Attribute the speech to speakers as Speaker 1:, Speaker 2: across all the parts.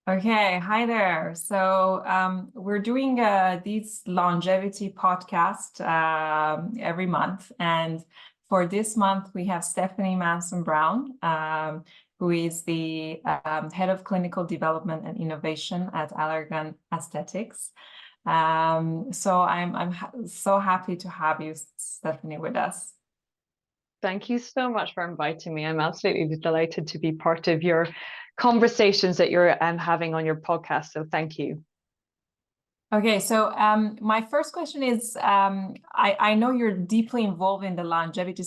Speaker 1: Okay, hi there. We're doing these longevity podcast every month, and for this month we have Stephanie Manson Brown, who is the head of clinical development and innovation at Allergan Aesthetics. I'm so happy to have you, Stephanie, with us.
Speaker 2: Thank you so much for inviting me. I'm absolutely delighted to be part of your conversations that you're having on your podcast. So thank you.
Speaker 1: Okay, my first question is, I know you're deeply involved in the longevity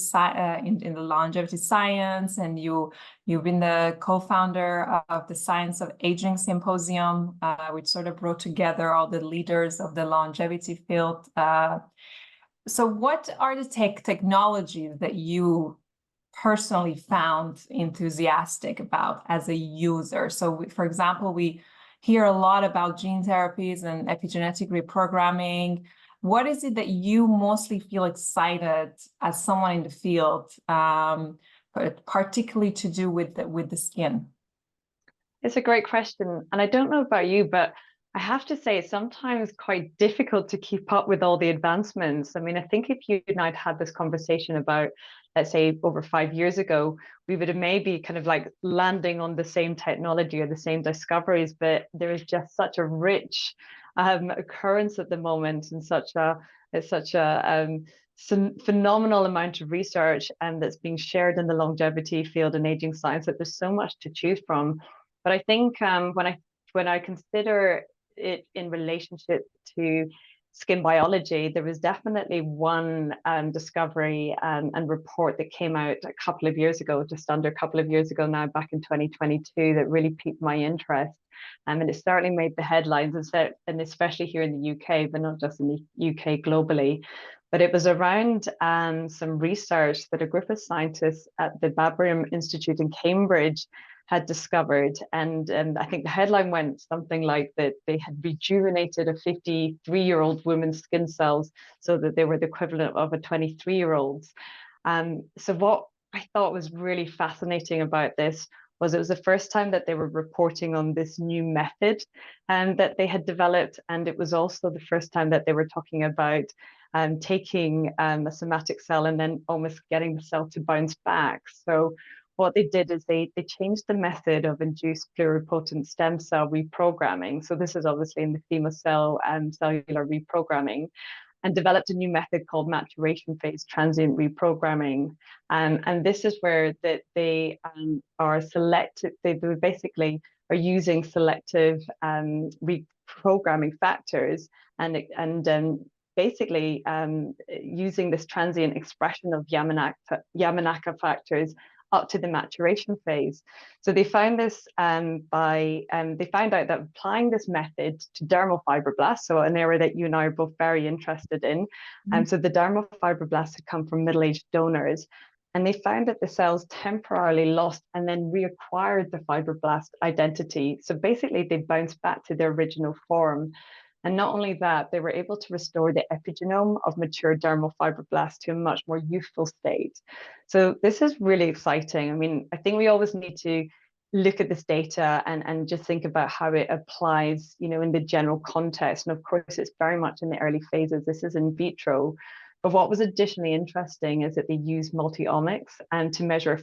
Speaker 1: in the longevity science, and you've been the co-founder of the Science of Aging Symposium, which sort of brought together all the leaders of the longevity field. So what are the technologies that you personally found enthusiastic about as a user? For example, we hear a lot about gene therapies and epigenetic reprogramming. What is it that you mostly feel excited as someone in the field, particularly to do with the skin?
Speaker 2: It's a great question. And I don't know about you, but I have to say it's sometimes quite difficult to keep up with all the advancements. I mean, I think if you and I'd had this conversation about, let's say, over 5 years ago, we would have maybe kind of like landing on the same technology or the same discoveries, but there is just such a rich occurrence at the moment and it's such a some phenomenal amount of research and that's being shared in the longevity field and aging science that there's so much to choose from. But I think when I consider it in relationship to skin biology, there was definitely one discovery and report that came out a couple of years ago, just under a couple of years ago now, back in 2022, that really piqued my interest. And it certainly made the headlines, and especially here in the UK, but not just in the UK, globally. But it was around some research that a group of scientists at the Babrium Institute in Cambridge had discovered. And I think the headline went something like that they had rejuvenated a 53-year-old woman's skin cells so that they were the equivalent of a 23-year-old's. So what I thought was really fascinating about this was it was the first time that they were reporting on this new method and that they had developed. And it was also the first time that they were talking about taking a somatic cell and then almost getting the cell to bounce back. So what they did is they changed the method of induced pluripotent stem cell reprogramming. So this is obviously in the female cell and cellular reprogramming, and developed a new method called maturation phase transient reprogramming. And this is where they are selective. They basically are using selective reprogramming factors and basically using this transient expression of Yamanaka factors up to the maturation phase. So they found this they found out that applying this method to dermal fibroblasts, so an area that you and I are both very interested in, so the dermal fibroblasts had come from middle-aged donors, and they found that the cells temporarily lost and then reacquired the fibroblast identity. So basically, they bounced back to their original form. And not only that, they were able to restore the epigenome of mature dermal fibroblasts to a much more youthful state. So this is really exciting. I mean, I think we always need to look at this data and just think about how it applies, in the general context. And of course, it's very much in the early phases. This is in vitro. But what was additionally interesting is that they use multi-omics and to measure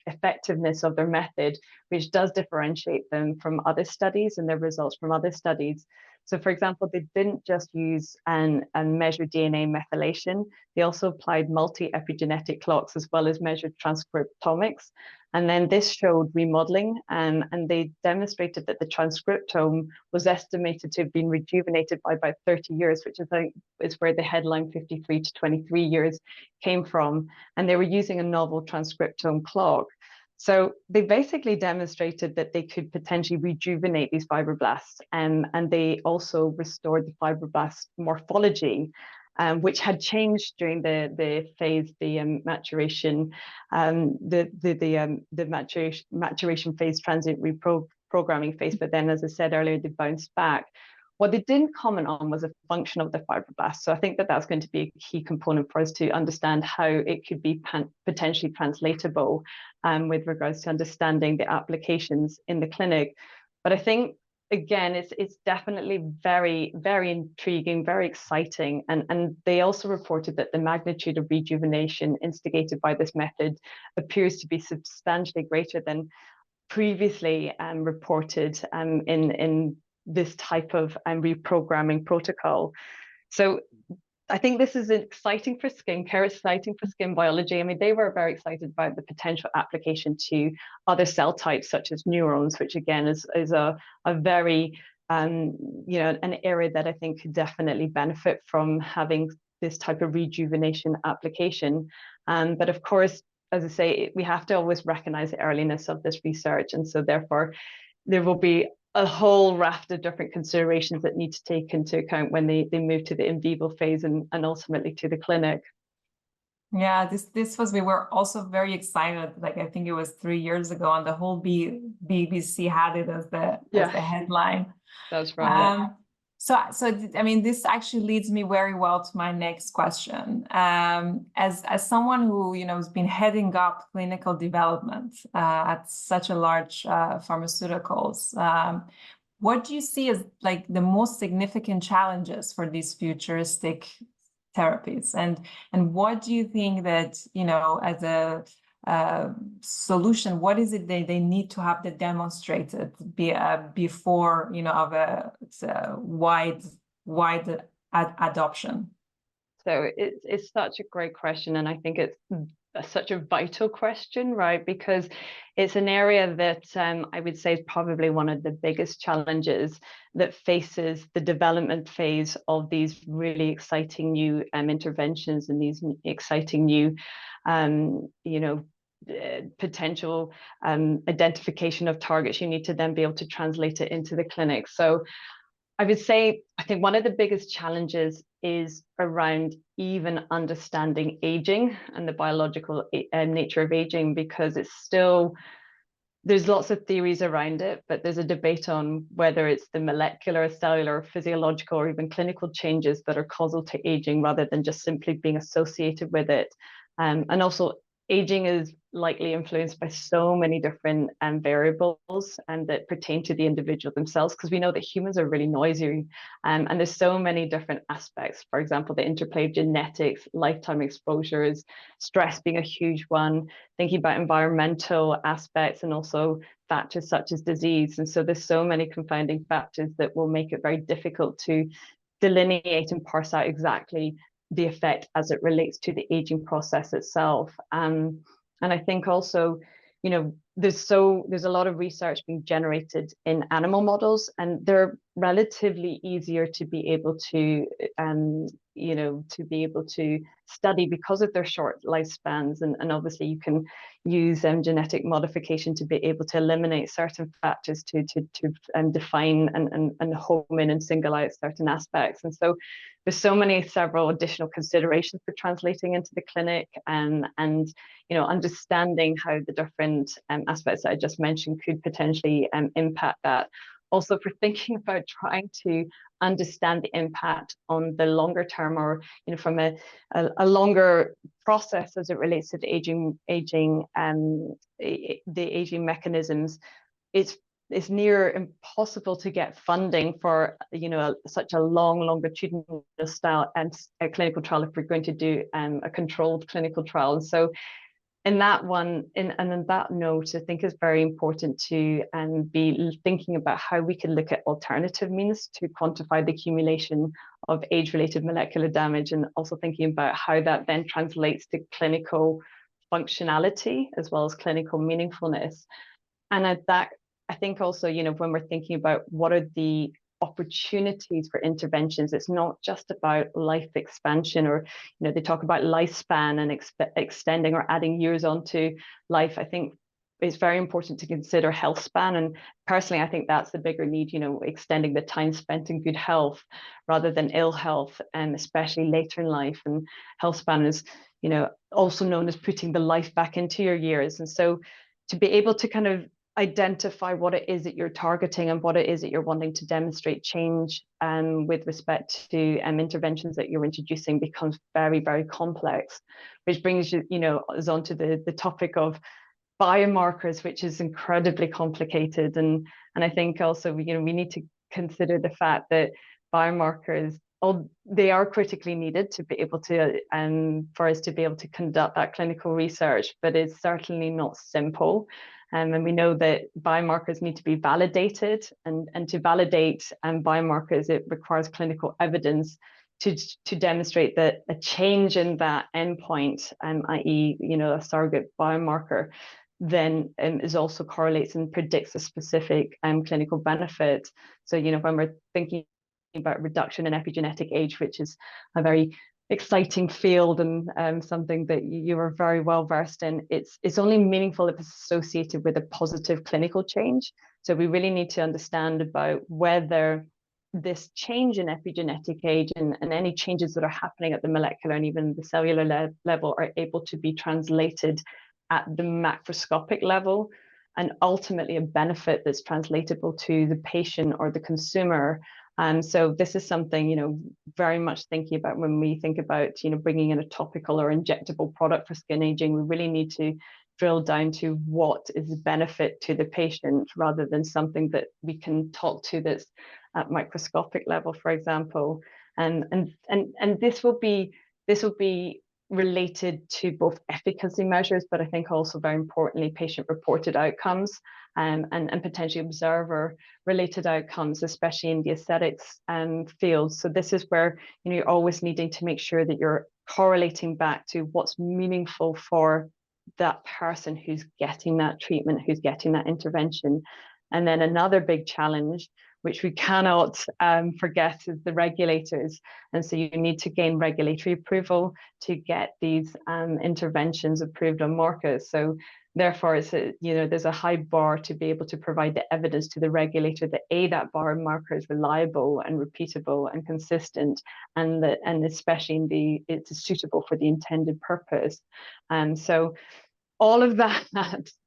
Speaker 2: effectiveness of their method, which does differentiate them from other studies and their results from other studies. So, for example, they didn't just use and measure DNA methylation. They also applied multi-epigenetic clocks as well as measured transcriptomics. And then this showed remodeling, and they demonstrated that the transcriptome was estimated to have been rejuvenated by about 30 years, which I think is where the headline 53 to 23 years came from. And they were using a novel transcriptome clock. So they basically demonstrated that they could potentially rejuvenate these fibroblasts, and they also restored the fibroblast morphology, which had changed during the phase, the maturation, maturation phase, transient reprogramming phase. But then, as I said earlier, they bounced back. What they didn't comment on was a function of the fibroblast. So I think that that's going to be a key component for us to understand how it could be potentially translatable with regards to understanding the applications in the clinic. But I think again, it's definitely very, very intriguing, very exciting. And they also reported that the magnitude of rejuvenation instigated by this method appears to be substantially greater than previously reported in this type of reprogramming protocol. So I think this is exciting for skincare, exciting for skin biology. I mean, they were very excited about the potential application to other cell types, such as neurons, which again is a very, an area that I think could definitely benefit from having this type of rejuvenation application. But of course, as I say, we have to always recognize the earliness of this research. And so therefore, there will be a whole raft of different considerations that need to take into account when they move to the in vivo phase and ultimately to the clinic.
Speaker 1: Yeah, this was, we were also very excited. Like, I think it was 3 years ago, and the whole BBC had it as the headline.
Speaker 2: That's right.
Speaker 1: So I mean, this actually leads me very well to my next question. As someone who, you know, has been heading up clinical development at such a large pharmaceuticals, what do you see as like the most significant challenges for these futuristic therapies, and what do you think that, you know, as a solution, what is it they need to have that demonstrated before, you know, of a wide adoption?
Speaker 2: So it's such a great question, and I think it's such a vital question, right? Because it's an area that I would say is probably one of the biggest challenges that faces the development phase of these really exciting new interventions and these exciting new, potential identification of targets. You need to then be able to translate it into the clinic. So I would say, I think one of the biggest challenges is around even understanding aging and the biological nature of aging, because it's still, there's lots of theories around it, but there's a debate on whether it's the molecular, cellular, physiological, or even clinical changes that are causal to aging rather than just simply being associated with it. And also, aging is likely influenced by so many different variables and that pertain to the individual themselves, because we know that humans are really noisy, and there's so many different aspects. For example, the interplay of genetics, lifetime exposures, stress being a huge one, thinking about environmental aspects, and also factors such as disease. And so there's so many confounding factors that will make it very difficult to delineate and parse out exactly the effect as it relates to the aging process itself. And I think also, you know, there's a lot of research being generated in animal models, and they're relatively easier to be able to, study because of their short lifespans. And obviously you can use genetic modification to be able to eliminate certain factors to define and home in and single out certain aspects. And so there's several additional considerations for translating into the clinic, and understanding how the different aspects that I just mentioned could potentially impact that. Also, for thinking about trying to understand the impact on the longer term, or from a longer process as it relates to the aging mechanisms, it's near impossible to get funding for such a longitudinal style and a clinical trial if we're going to do a controlled clinical trial. And so in that one, and in that note, I think it's very important to be thinking about how we can look at alternative means to quantify the accumulation of age-related molecular damage, and also thinking about how that then translates to clinical functionality as well as clinical meaningfulness. And at that, I think also, when we're thinking about what are the opportunities for interventions, it's not just about life expansion, or they talk about lifespan and extending or adding years onto life. I think it's very important to consider health span, and personally I think that's the bigger need, extending the time spent in good health rather than ill health, and especially later in life. And health span is also known as putting the life back into your years. And so to be able to kind of identify what it is that you're targeting and what it is that you're wanting to demonstrate change with respect to interventions that you're introducing becomes very, very complex, which brings us onto the topic of biomarkers, which is incredibly complicated. And I think also, we need to consider the fact that biomarkers, they are critically needed to be able to, for us to be able to conduct that clinical research, but it's certainly not simple. And we know that biomarkers need to be validated, and to validate biomarkers, it requires clinical evidence to demonstrate that a change in that endpoint, i.e., a surrogate biomarker, then is also correlates and predicts a specific clinical benefit. So, when we're thinking about reduction in epigenetic age, which is a very exciting field and something that you are very well versed in, it's only meaningful if it's associated with a positive clinical change. So we really need to understand about whether this change in epigenetic age and any changes that are happening at the molecular and even the cellular level are able to be translated at the macroscopic level, and ultimately a benefit that's translatable to the patient or the consumer. So this is something, very much thinking about when we think about, bringing in a topical or injectable product for skin aging. We really need to drill down to what is the benefit to the patient, rather than something that we can talk to that's at microscopic level, for example. And this will be related to both efficacy measures, but I think also very importantly, patient-reported outcomes, and potentially observer-related outcomes, especially in the aesthetics field. So this is where you're always needing to make sure that you're correlating back to what's meaningful for that person who's getting that treatment, who's getting that intervention. And then another big challenge, which we cannot forget, is the regulators. And so you need to gain regulatory approval to get these interventions approved on markets. So therefore, there's a high bar to be able to provide the evidence to the regulator that that biomarker is reliable and repeatable and consistent, and especially it's suitable for the intended purpose. And so all of that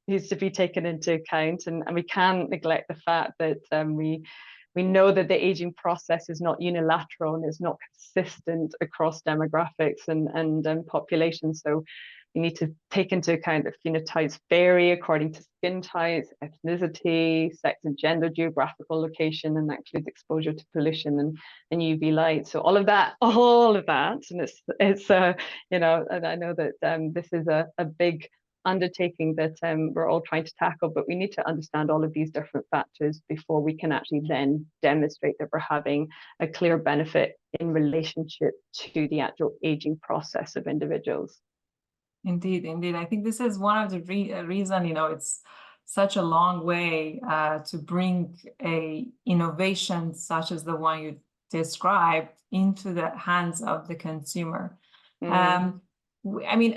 Speaker 2: needs to be taken into account, and we can't neglect the fact that we know that the aging process is not unilateral and is not consistent across demographics and populations. So you need to take into account that phenotypes vary according to skin types, ethnicity, sex and gender, geographical location, and that includes exposure to pollution and UV light. So all of that, and it's and I know that this is a big undertaking that we're all trying to tackle, but we need to understand all of these different factors before we can actually then demonstrate that we're having a clear benefit in relationship to the actual aging process of individuals.
Speaker 1: Indeed. I think this is one of the reason, it's such a long way to bring a innovation such as the one you described into the hands of the consumer. I mean,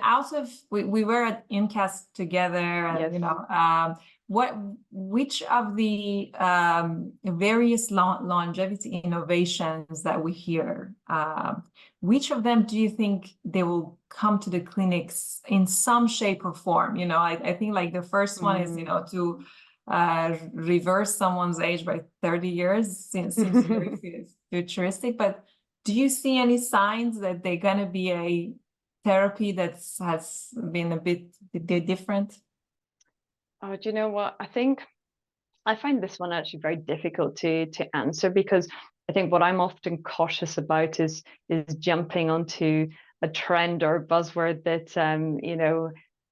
Speaker 1: we were at IMCAS together, and
Speaker 2: Yes.
Speaker 1: which of the various longevity innovations that we hear, which of them do you think they will come to the clinics in some shape or form? I think like the first one is, to reverse someone's age by 30 years seems very futuristic, but do you see any signs that they're going to be a therapy that has been a bit different?
Speaker 2: Oh, do you know what? I find this one actually very difficult to answer, because I think what I'm often cautious about is jumping onto a trend or buzzword that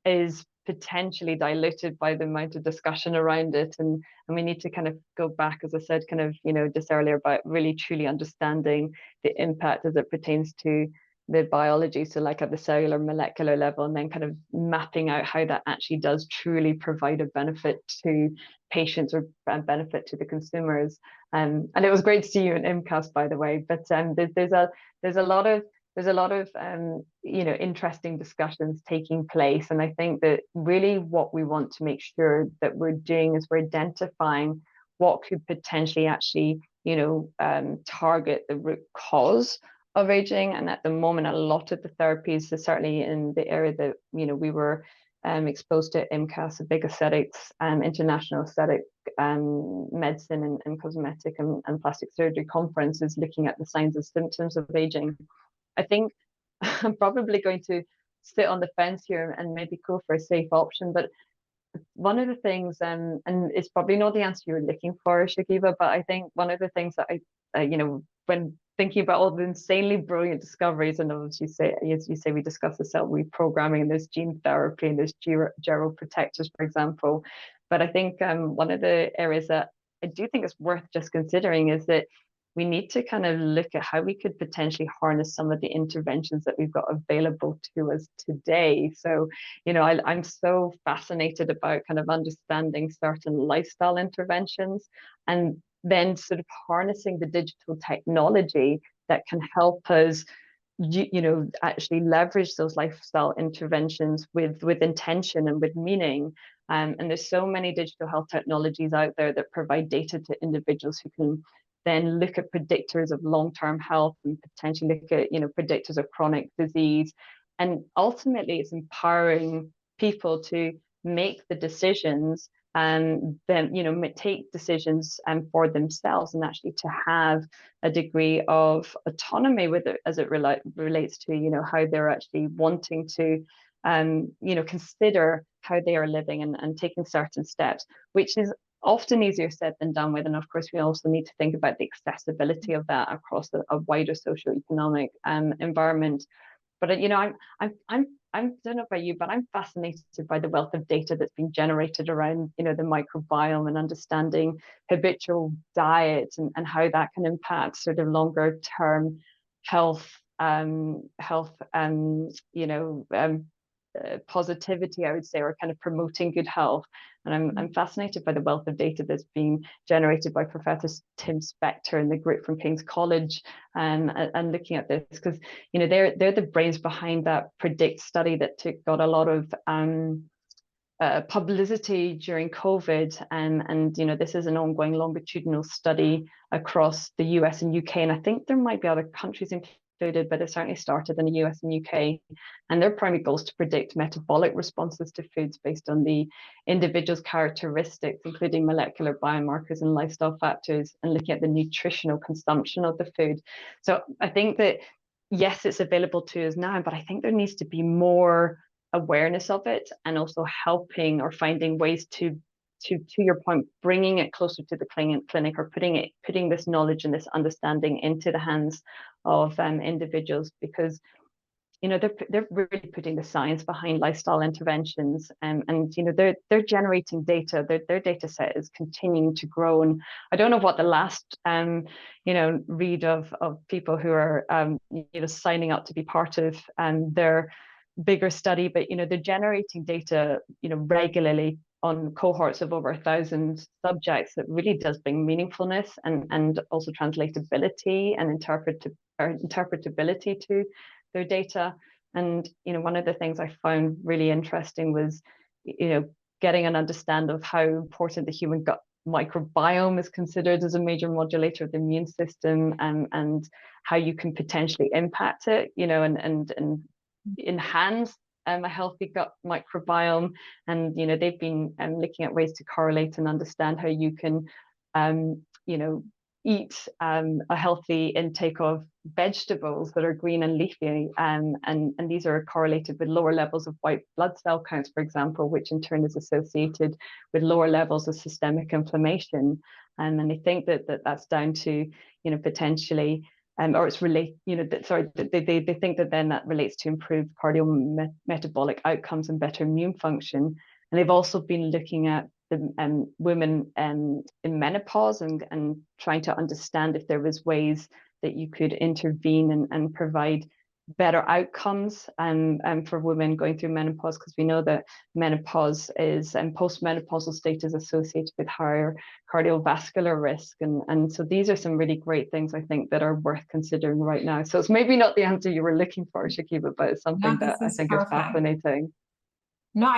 Speaker 2: is potentially diluted by the amount of discussion around it, and we need to kind of go back, as I said, kind of just earlier, about really truly understanding the impact as it pertains to the biology, so like at the cellular molecular level, and then kind of mapping out how that actually does truly provide a benefit to patients or benefit to the consumers. And it was great to see you in IMCAS, by the way. But there's a lot of interesting discussions taking place, and I think that really what we want to make sure that we're doing is we're identifying what could potentially actually target the root cause of aging. And at the moment, a lot of the therapies, certainly in the area that we were exposed to IMCAS, a big aesthetics international aesthetic medicine and cosmetic and plastic surgery conference, is looking at the signs and symptoms of aging. I think I'm probably going to sit on the fence here and maybe go for a safe option, but one of the things, and it's probably not the answer you're looking for, Shakiba, but I think one of the things that when thinking about all the insanely brilliant discoveries, and as you say, we discussed the cell reprogramming, and there's gene therapy, and there's geroprotectors, for example. But I think one of the areas that I do think is worth just considering is that we need to kind of look at how we could potentially harness some of the interventions that we've got available to us today. So, I'm so fascinated about kind of understanding certain lifestyle interventions and then sort of harnessing the digital technology that can help us actually leverage those lifestyle interventions with intention and with meaning. And there's so many digital health technologies out there that provide data to individuals who can then look at predictors of long-term health and potentially look at predictors of chronic disease. And ultimately it's empowering people to make the decisions and then take decisions for themselves, and actually to have a degree of autonomy with it as it relates to how they're actually wanting to consider how they are living and taking certain steps, which is often easier said than done with. And of course, we also need to think about the accessibility of that across a wider socioeconomic environment. But I don't know about you, but I'm fascinated by the wealth of data that's been generated around the microbiome and understanding habitual diet and how that can impact sort of longer term health, positivity, I would say, or kind of promoting good health. And I'm fascinated by the wealth of data that's being generated by Professor Tim Spector and the group from King's College, and looking at this because they're the brains behind that PREDICT study that got a lot of publicity during COVID, and this is an ongoing longitudinal study across the US and UK, and I think there might be other countries included, but it certainly started in the US and UK. And their primary goal is to predict metabolic responses to foods based on the individual's characteristics, including molecular biomarkers and lifestyle factors, and looking at the nutritional consumption of the food. So I think that, yes, it's available to us now, but I think there needs to be more awareness of it, and also helping or finding ways to your point, bringing it closer to the clinic, or putting this knowledge and this understanding into the hands of individuals, because they're really putting the science behind lifestyle interventions, and they're generating data. Their data set is continuing to grow, and I don't know what the last read of people who are signing up to be part of their bigger study, but they're generating data regularly on cohorts of over 1,000 subjects that really does bring meaningfulness and also translatability and interpretability to their data. And one of the things I found really interesting was getting an understanding of how important the human gut microbiome is considered as a major modulator of the immune system, and how you can potentially impact it, and enhance a healthy gut microbiome. And they've been looking at ways to correlate and understand how you can eat a healthy intake of vegetables that are green and leafy, and these are correlated with lower levels of white blood cell counts, for example, which in turn is associated with lower levels of systemic inflammation. And they think that's down to potentially or it's relate, they think that then that relates to improved cardiometabolic outcomes and better immune function. And they've also been looking at the women in menopause and trying to understand if there was ways that you could intervene and provide better outcomes for women going through menopause, because we know that menopause is and postmenopausal state is associated with higher cardiovascular risk, and so these are some really great things I think that are worth considering right now. So it's maybe not the answer you were looking for, Shakiba, but it's something that I think is fascinating.
Speaker 1: No,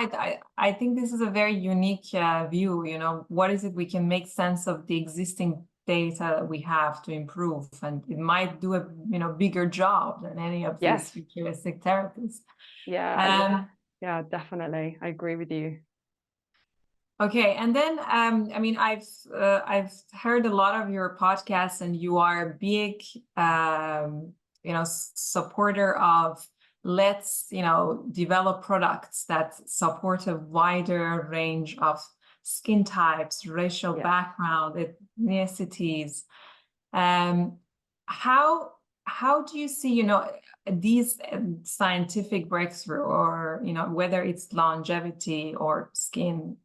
Speaker 1: I think this is a very unique view. What is it we can make sense of the existing data that we have to improve, and it might do a bigger job than any of these futuristic therapies.
Speaker 2: Yeah, definitely. I agree with you.
Speaker 1: Okay, and then I mean, I've heard a lot of your podcasts, and you are a big supporter of let's, develop products that support a wider range of skin types, racial background, ethnicities. How do you see, these scientific breakthrough, or, whether it's longevity or skin,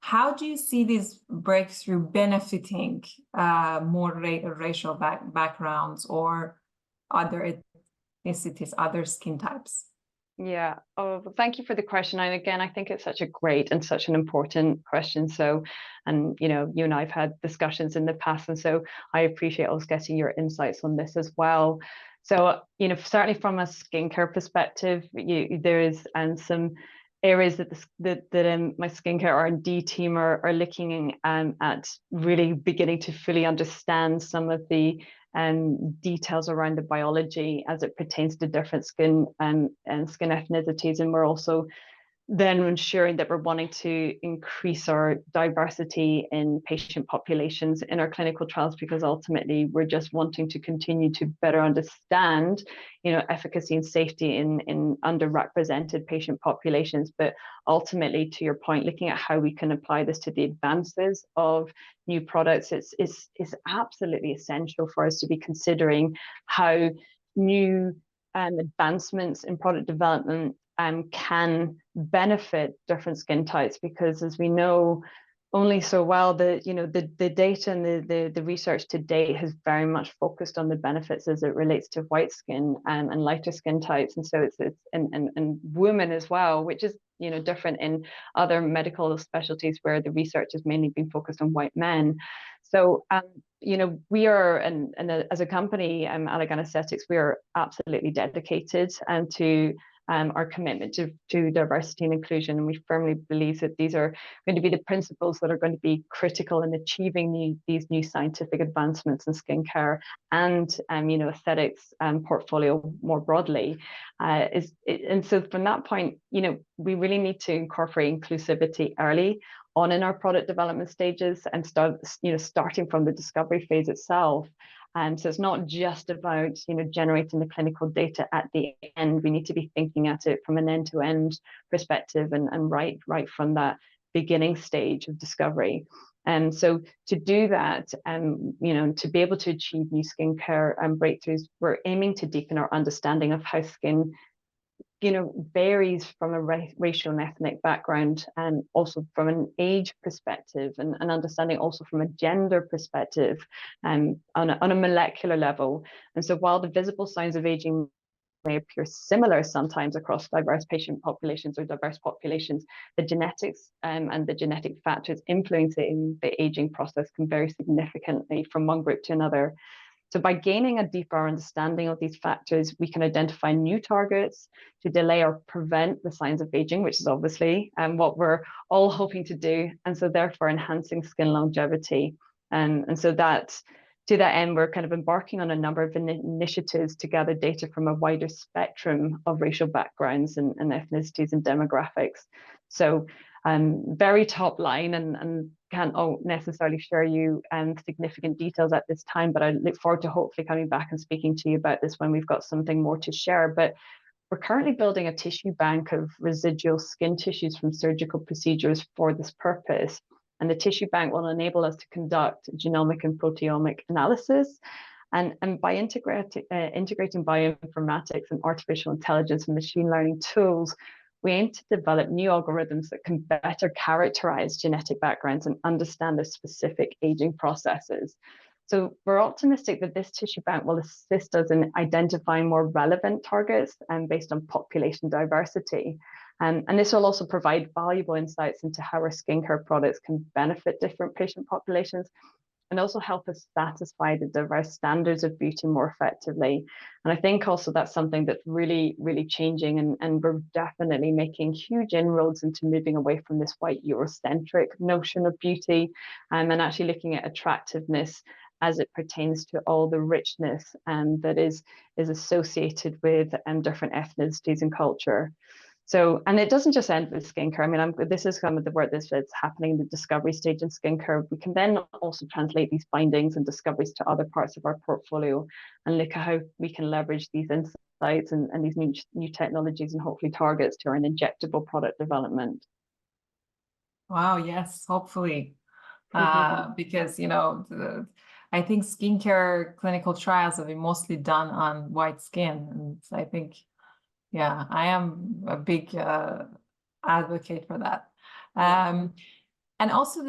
Speaker 1: how do you see this breakthrough benefiting more racial backgrounds or other ethnicities, other skin types?
Speaker 2: Yeah. Oh, thank you for the question. And again, I think it's such a great and such an important question. So, and you and I've had discussions in the past, and so I appreciate us getting your insights on this as well. So, certainly from a skincare perspective, there is some areas that my skincare R&D team are looking at really beginning to fully understand some of the details around the biology as it pertains to different skin and skin ethnicities. And we're also then ensuring that we're wanting to increase our diversity in patient populations in our clinical trials, because ultimately we're just wanting to continue to better understand, efficacy and safety in underrepresented patient populations. But ultimately, to your point, looking at how we can apply this to the advances of new products, is absolutely essential for us to be considering how new advancements in product development can benefit different skin types, because as we know only so well, the data and the research to date has very much focused on the benefits as it relates to white skin and lighter skin types, and so it's and women as well, which is different in other medical specialties where the research has mainly been focused on white men. So we are, and as a company, Allergan Aesthetics, we are absolutely dedicated to our commitment to diversity and inclusion. And we firmly believe that these are going to be the principles that are going to be critical in achieving these new scientific advancements in skincare and aesthetics portfolio more broadly. And so from that point, we really need to incorporate inclusivity early on in our product development stages, and starting from the discovery phase itself. So it's not just about generating the clinical data at the end. We need to be thinking at it from an end-to-end perspective, and right from that beginning stage of discovery. And so to do that, to be able to achieve new skincare breakthroughs, we're aiming to deepen our understanding of how skin varies from a racial and ethnic background, and also from an age perspective, and understanding also from a gender perspective, on a molecular level. And so while the visible signs of aging may appear similar sometimes across diverse patient populations or diverse populations, the genetics and the genetic factors influencing the aging process can vary significantly from one group to another. So by gaining a deeper understanding of these factors, we can identify new targets to delay or prevent the signs of aging, which is obviously what we're all hoping to do. And so therefore enhancing skin longevity. And so that, to that end, we're kind of embarking on a number of initiatives to gather data from a wider spectrum of racial backgrounds and ethnicities and demographics. So very top line, and can't necessarily share you significant details at this time, but I look forward to hopefully coming back and speaking to you about this when we've got something more to share. But we're currently building a tissue bank of residual skin tissues from surgical procedures for this purpose. And the tissue bank will enable us to conduct genomic and proteomic analysis. And by integrating bioinformatics and artificial intelligence and machine learning tools, we aim to develop new algorithms that can better characterize genetic backgrounds and understand the specific aging processes. So we're optimistic that this tissue bank will assist us in identifying more relevant targets and based on population diversity. And this will also provide valuable insights into how our skincare products can benefit different patient populations, and also help us satisfy the diverse standards of beauty more effectively. And I think also that's something that's really, really changing, and we're definitely making huge inroads into moving away from this white Eurocentric notion of beauty, and actually looking at attractiveness as it pertains to all the richness that is associated with different ethnicities and culture. So, and it doesn't just end with skincare. I mean, this is some of the work that's happening in the discovery stage in skincare. We can then also translate these findings and discoveries to other parts of our portfolio and look at how we can leverage these insights insights and these new technologies and hopefully targets to our injectable product development.
Speaker 1: Wow, yes, hopefully. Because, I think skincare clinical trials have been mostly done on white skin. And I think, yeah, I am a big advocate for that. And also,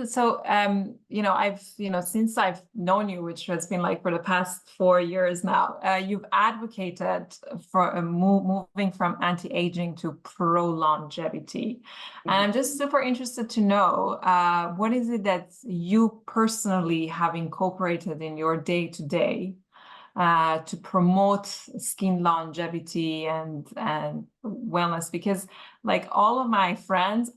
Speaker 1: I've, since I've known you, which has been like for the past 4 years now, you've advocated for moving from anti-aging to pro-longevity. And I'm just super interested to know, what is it that you personally have incorporated in your day-to-day to promote skin longevity and wellness? Because like all of my friends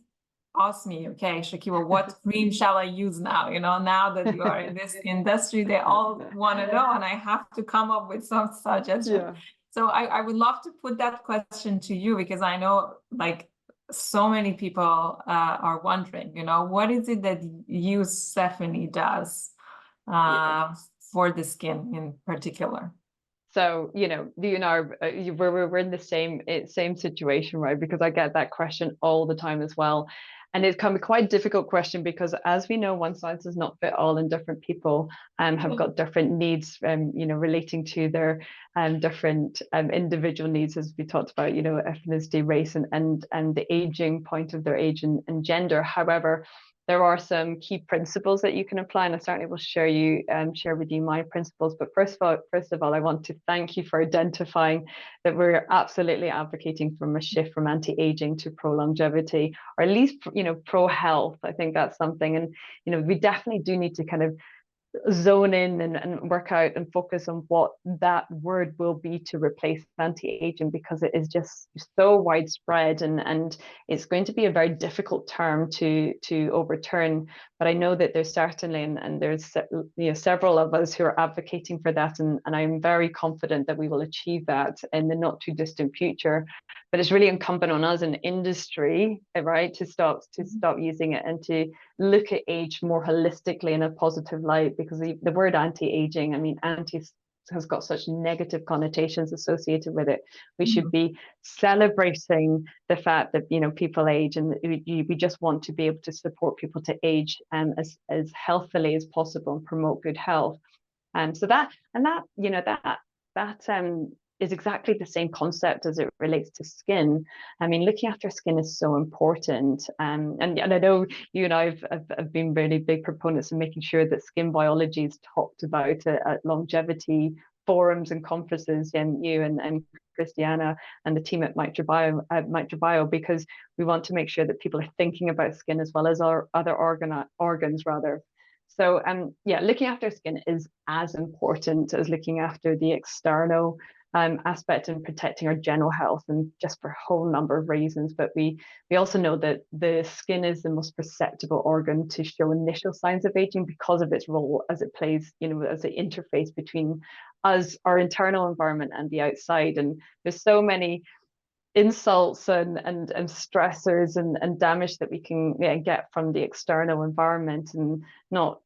Speaker 1: ask me, okay, Shakiba, what cream shall I use now? Now that you are in this industry, they all want to know, and I have to come up with some suggestions. Yeah. So I would love to put that question to you, because I know like so many people are wondering, what is it that you, Stephanie, does for the skin in particular?
Speaker 2: So, we're in the same situation, right? Because I get that question all the time as well. And it can be quite a difficult question because, as we know, one size does not fit all, and different people have got different needs, relating to their different individual needs, as we talked about, ethnicity, race, and the aging point of their age and gender. However, there are some key principles that you can apply, and I certainly will share with you my principles. But first of all, I want to thank you for identifying that we're absolutely advocating for a shift from anti-aging to pro-longevity, or at least, pro-health. I think that's something, and we definitely do need to kind of zone in and work out and focus on what that word will be to replace anti-aging, because it is just so widespread, and it's going to be a very difficult term to overturn. But I know that there's certainly, and there's several of us who are advocating for that, and I'm very confident that we will achieve that in the not too distant future. But it's really incumbent on us in industry, right, to stop using it and to look at age more holistically in a positive light, because the word anti-aging, I mean, anti has got such negative connotations associated with it. We should be celebrating the fact that people age, and we just want to be able to support people to age as healthily as possible and promote good health. So that is exactly the same concept as it relates to skin. I mean, looking after skin is so important. And I know you and I have been really big proponents of making sure that skin biology is talked about at longevity forums and conferences, and you and Christiana and the team at Mitra Bio, because we want to make sure that people are thinking about skin as well as our other organs rather. So looking after skin is as important as looking after the external aspect and protecting our general health, and just for a whole number of reasons. But we also know that the skin is the most perceptible organ to show initial signs of aging, because of its role as it plays, as an interface between us, our internal environment, and the outside. And there's so many insults and stressors and damage that we can get from the external environment, and not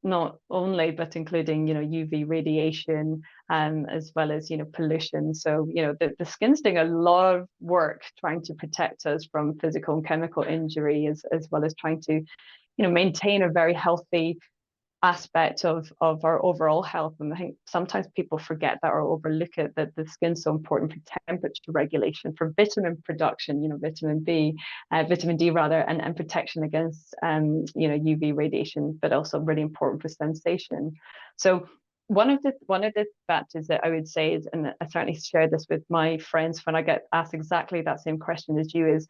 Speaker 2: only, but including UV radiation, as well as pollution. So the skin's doing a lot of work trying to protect us from physical and chemical injury, as well as trying to maintain a very healthy aspect of our overall health. And I think sometimes people forget that, or overlook it, that the skin's so important for temperature regulation, for vitamin production, vitamin B, vitamin D rather, and protection against UV radiation, but also really important for sensation. So one of the factors that I would say is, and I certainly share this with my friends when I get asked exactly that same question as you, is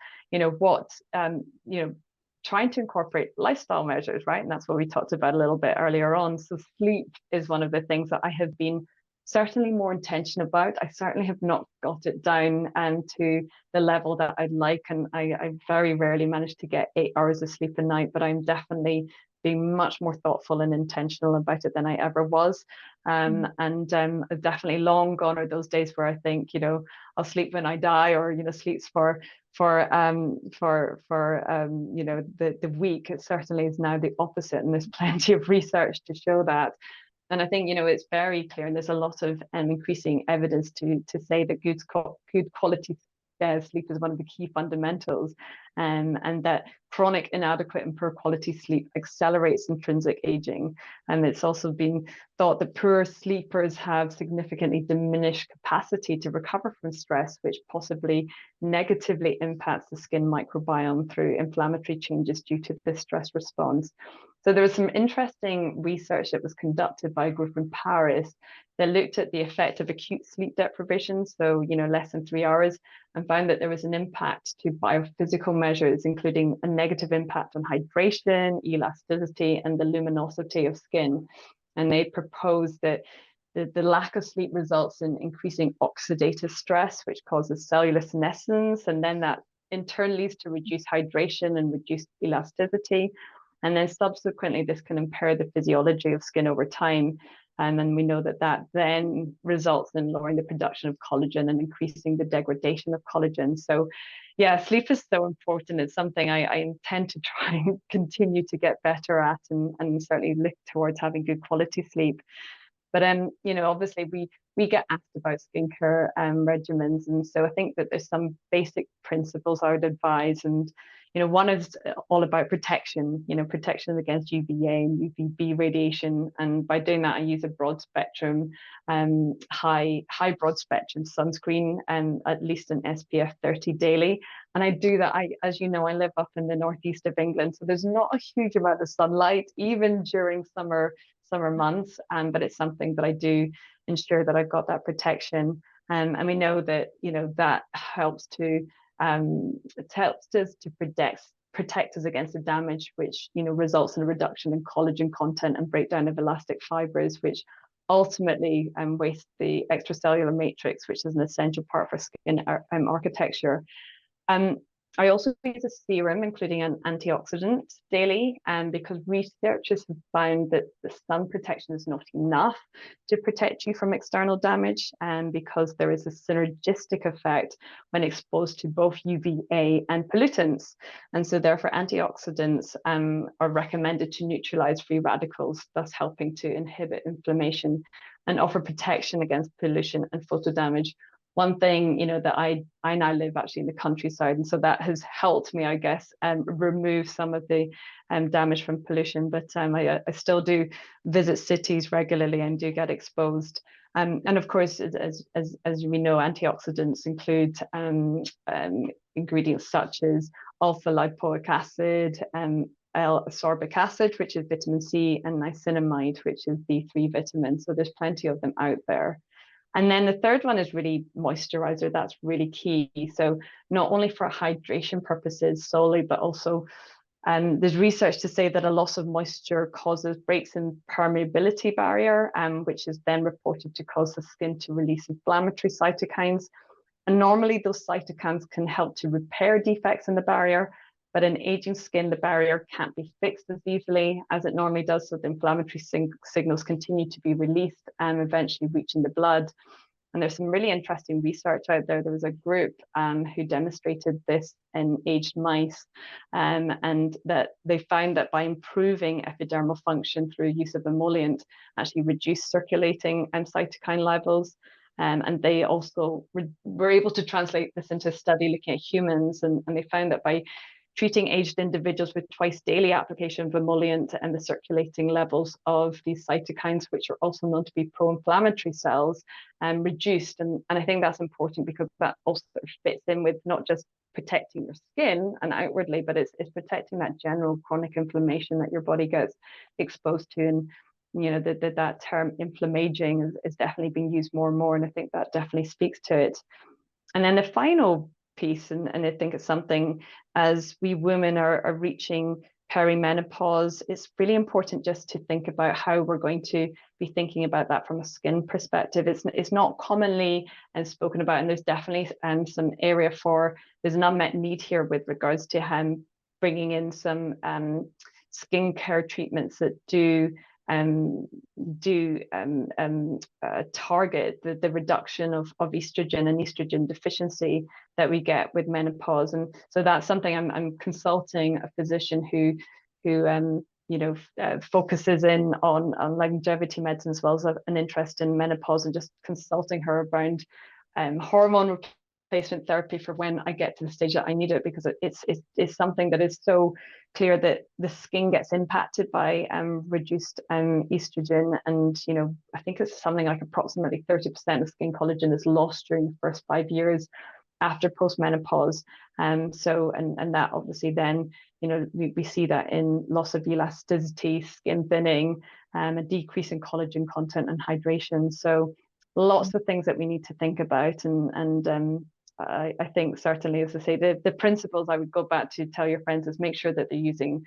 Speaker 2: trying to incorporate lifestyle measures, right? And that's what we talked about a little bit earlier on. So sleep is one of the things that I have been certainly more intentional about. I certainly have not got it down to the level that I'd like, and I very rarely manage to get 8 hours of sleep a night, but I'm definitely being much more thoughtful and intentional about it than I ever was. And I've definitely long gone are those days where I think, I'll sleep when I die, or sleeps for the week. It certainly is now the opposite, and there's plenty of research to show that. And I think, it's very clear, and there's a lot of increasing evidence to say that good quality sleep is one of the key fundamentals, and that chronic, inadequate, and poor quality sleep accelerates intrinsic aging. And it's also been thought that poor sleepers have significantly diminished capacity to recover from stress, which possibly negatively impacts the skin microbiome through inflammatory changes due to the stress response. So there was some interesting research that was conducted by a group in Paris that looked at the effect of acute sleep deprivation, so less than 3 hours, and found that there was an impact to biophysical measures, including a negative impact on hydration, elasticity, and the luminosity of skin. And they proposed that the lack of sleep results in increasing oxidative stress, which causes cellular senescence, and then that in turn leads to reduced hydration and reduced elasticity. And then subsequently, this can impair the physiology of skin over time. And then we know that then results in lowering the production of collagen and increasing the degradation of collagen. So yeah, sleep is so important. It's something I intend to try and continue to get better at, and certainly look towards having good quality sleep. But obviously we get asked about skincare regimens, and so I think that there's some basic principles I would advise. And one is all about protection. Protection against UVA and UVB radiation, and by doing that, I use a broad spectrum, high broad spectrum sunscreen, and at least an SPF 30 daily. And I do that. As you know, I live up in the northeast of England, so there's not a huge amount of sunlight, even during summer months, but it's something that I do ensure that I've got that protection, and we know that that helps to protect us against the damage which results in a reduction in collagen content and breakdown of elastic fibers, which ultimately waste the extracellular matrix, which is an essential part for skin architecture. I also use a serum, including an antioxidant daily, because researchers have found that the sun protection is not enough to protect you from external damage, and because there is a synergistic effect when exposed to both UVA and pollutants. And so therefore antioxidants are recommended to neutralize free radicals, thus helping to inhibit inflammation and offer protection against pollution and photo damage. One thing, that I now live actually in the countryside, and so that has helped me, I guess, remove some of the damage from pollution. But I still do visit cities regularly and do get exposed. And of course, as we know, antioxidants include ingredients such as alpha lipoic acid, L-ascorbic acid, which is vitamin C, and niacinamide, which is B3 vitamin. So there's plenty of them out there. And then the third one is really moisturizer. That's really key. So not only for hydration purposes solely, but also there's research to say that a loss of moisture breaks in permeability barrier, which is then reported to cause the skin to release inflammatory cytokines. And normally those cytokines can help to repair defects in the barrier, but in aging skin, the barrier can't be fixed as easily as it normally does. So the inflammatory signals continue to be released and eventually reaching the blood. And there's some really interesting research out there. There was a group who demonstrated this in aged mice, and that they found that by improving epidermal function through use of emollient, actually reduced circulating cytokine levels. And they also were able to translate this into a study looking at humans, and they found that by treating aged individuals with twice daily application of emollient, and the circulating levels of these cytokines, which are also known to be pro-inflammatory cells, reduced. And I think that's important because that also fits in with not just protecting your skin and outwardly, but it's protecting that general chronic inflammation that your body gets exposed to. And that term inflammaging is definitely being used more and more, and I think that definitely speaks to it. And then the final piece, and I think it's something as we women are reaching perimenopause, it's really important just to think about how we're going to be thinking about that from a skin perspective. It's not commonly spoken about, and there's definitely some area there's an unmet need here with regards to bringing in some skincare treatments that target the reduction of estrogen and estrogen deficiency that we get with menopause. And so that's something I'm consulting a physician who focuses in on longevity medicine, as well as an interest in menopause, and just consulting her around hormone replacement therapy for when I get to the stage that I need it, because it's something that is so clear that the skin gets impacted by reduced estrogen, and I think it's something like approximately 30% of skin collagen is lost during the first 5 years after postmenopause. So that obviously then we see that in loss of elasticity, skin thinning, a decrease in collagen content and hydration. So lots of things that we need to think about, and I think certainly, as I say, the principles I would go back to tell your friends is make sure that they're using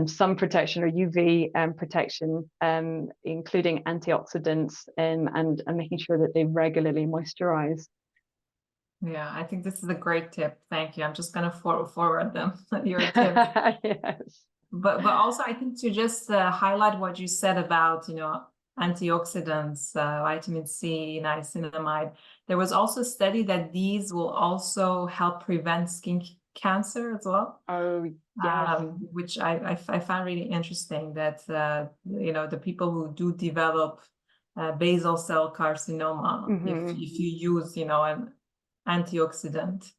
Speaker 2: sun protection or UV protection, including antioxidants, and making sure that they regularly moisturize.
Speaker 1: Yeah, I think this is a great tip. Thank you. I'm just going to forward them your tip.
Speaker 2: Yes.
Speaker 1: But also, I think to just highlight what you said about, antioxidants, vitamin C, niacinamide. There was also a study that these will also help prevent skin cancer as well.
Speaker 2: Oh, yes.
Speaker 1: Which I found really interesting, that the people who do develop basal cell carcinoma, if you use an antioxidant,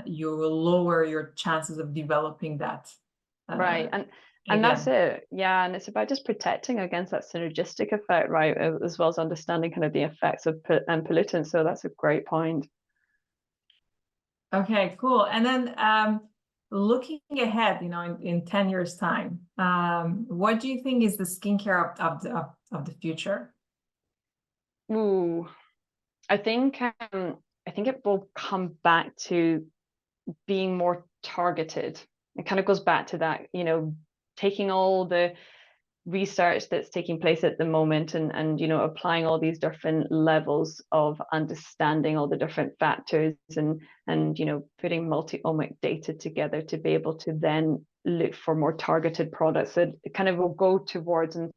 Speaker 1: you will lower your chances of developing that.
Speaker 2: Right. And that's it. Yeah. And it's about just protecting against that synergistic effect, right? As well as understanding kind of the effects of pollutants. So that's a great point.
Speaker 1: Okay, cool. And then looking ahead, in 10 years' time, what do you think is the skincare of the future?
Speaker 2: Ooh, I think it will come back to being more targeted. It kind of goes back to that, taking all the research that's taking place at the moment, and applying all these different levels of understanding all the different factors, and putting multi-omic data together to be able to then look for more targeted products that kind of will go towards, and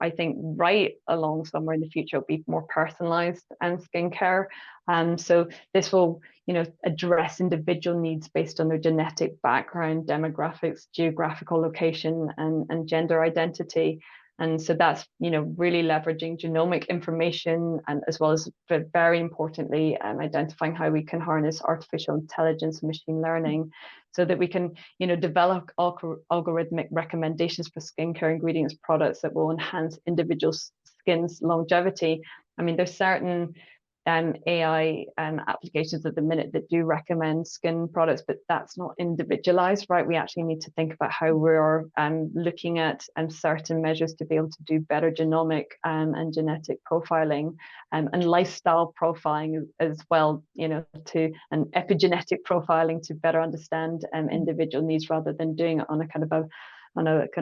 Speaker 2: I think right along somewhere in the future will be more personalized and skincare. So this will, address individual needs based on their genetic background, demographics, geographical location, and gender identity. And so that's, really leveraging genomic information, and as well as, very importantly, identifying how we can harness artificial intelligence and machine learning, so that we can, develop algorithmic recommendations for skincare ingredients, products that will enhance individual skin's longevity. I mean, there's certain AI applications at the minute that do recommend skin products, but that's not individualized, right? We actually need to think about how we're looking at certain measures to be able to do better genomic and genetic profiling, and lifestyle profiling as well, and epigenetic profiling to better understand individual needs, rather than doing it on a kind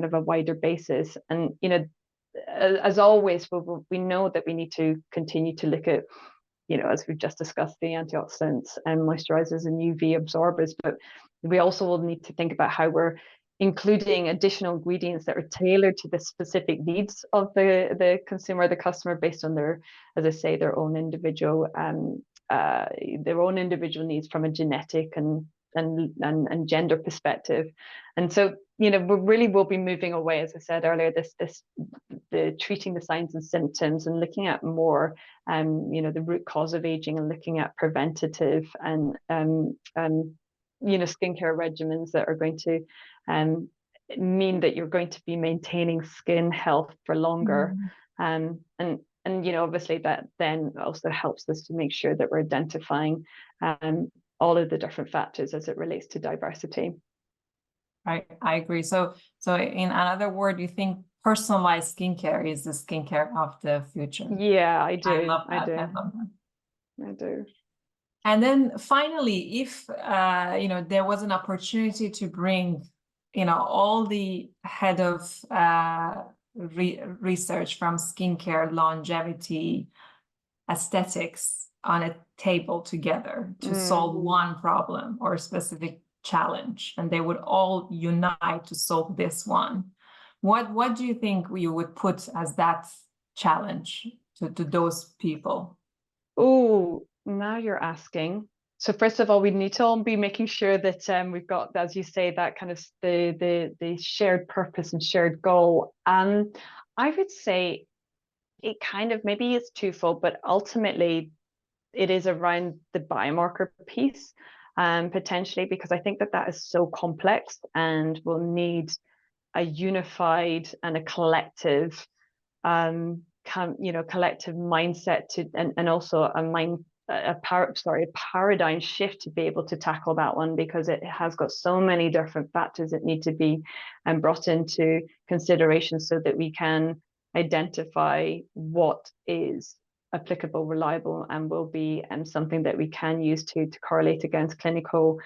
Speaker 2: of a wider basis. And as always, we know that we need to continue to look at, as we've just discussed, the antioxidants and moisturizers and UV absorbers, but we also will need to think about how we're including additional ingredients that are tailored to the specific needs of the consumer, the customer, based on their, as I say, their own individual needs from a genetic and gender perspective. And so, we really will be moving away, as I said earlier, the treating the signs and symptoms, and looking at more, the root cause of aging, and looking at preventative and skincare regimens that are going to mean that you're going to be maintaining skin health for longer. And obviously that then also helps us to make sure that we're identifying all of the different factors as it relates to diversity.
Speaker 1: Right, I agree. So in another word, you think personalized skincare is the skincare of the future?
Speaker 2: Yeah, I do.
Speaker 1: I love that.
Speaker 2: I do.
Speaker 1: And then finally, if there was an opportunity to bring all the head of research from skincare, longevity, aesthetics on a table together to solve one problem or a specific challenge, and they would all unite to solve this one, what do you think you would put as that challenge to those people?
Speaker 2: Oh, now you're asking. So first of all, we need to all be making sure that we've got, as you say, that kind of the shared purpose and shared goal. I would say it kind of maybe it's twofold, but ultimately it is around the biomarker piece, potentially, because I think that is so complex and will need a unified and a collective, collective mindset and also a paradigm shift to be able to tackle that one, because it has got so many different factors that need to be brought into consideration so that we can identify what is applicable, reliable, and will be something that we can use to correlate against clinical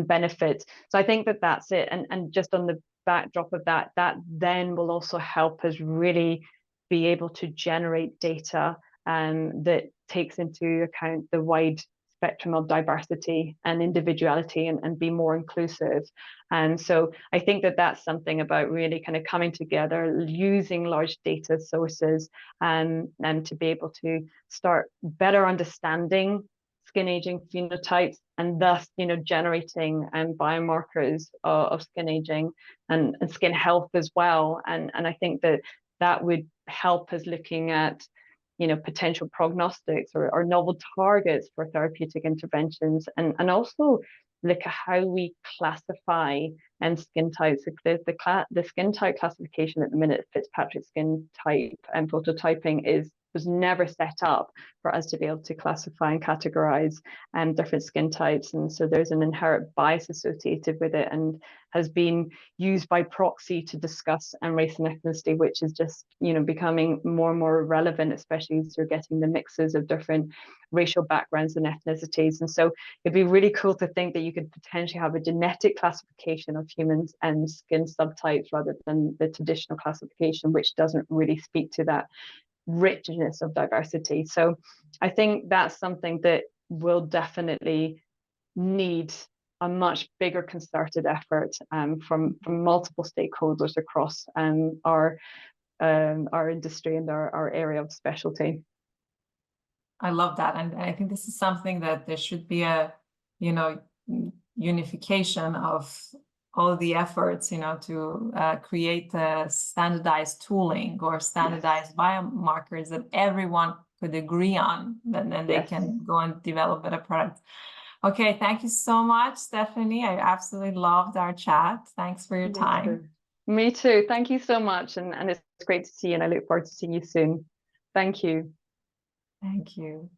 Speaker 2: benefits. So I think that that's it. And just on the backdrop of that then will also help us really be able to generate data that takes into account the wide spectrum of diversity and individuality and be more inclusive. And so I think that that's something about really kind of coming together, using large data sources and to be able to start better understanding skin aging phenotypes, and thus, generating biomarkers of skin aging and skin health as well. And I think that would help us looking at potential prognostics or novel targets for therapeutic interventions, and also look at how we classify skin types. The skin type classification at the minute, Fitzpatrick skin type and phototyping was never set up for us to be able to classify and categorize different skin types. And so there's an inherent bias associated with it, and has been used by proxy to discuss race and ethnicity, which is just becoming more and more relevant, especially as you're getting the mixes of different racial backgrounds and ethnicities. And so it'd be really cool to think that you could potentially have a genetic classification of humans and skin subtypes rather than the traditional classification, which doesn't really speak to that richness of diversity. So I think that's something that will definitely need a much bigger concerted effort from multiple stakeholders across our industry and our area of specialty.
Speaker 1: I love that. And I think this is something that there should be a, unification of all the efforts, to create a standardized tooling or standardized biomarkers that everyone could agree on, and then they can go and develop better products. Okay, thank you so much, Stephanie. I absolutely loved our chat. Thanks for your time.
Speaker 2: Me too. Thank you so much. And it's great to see you, and I look forward to seeing you soon. Thank you.
Speaker 1: Thank you.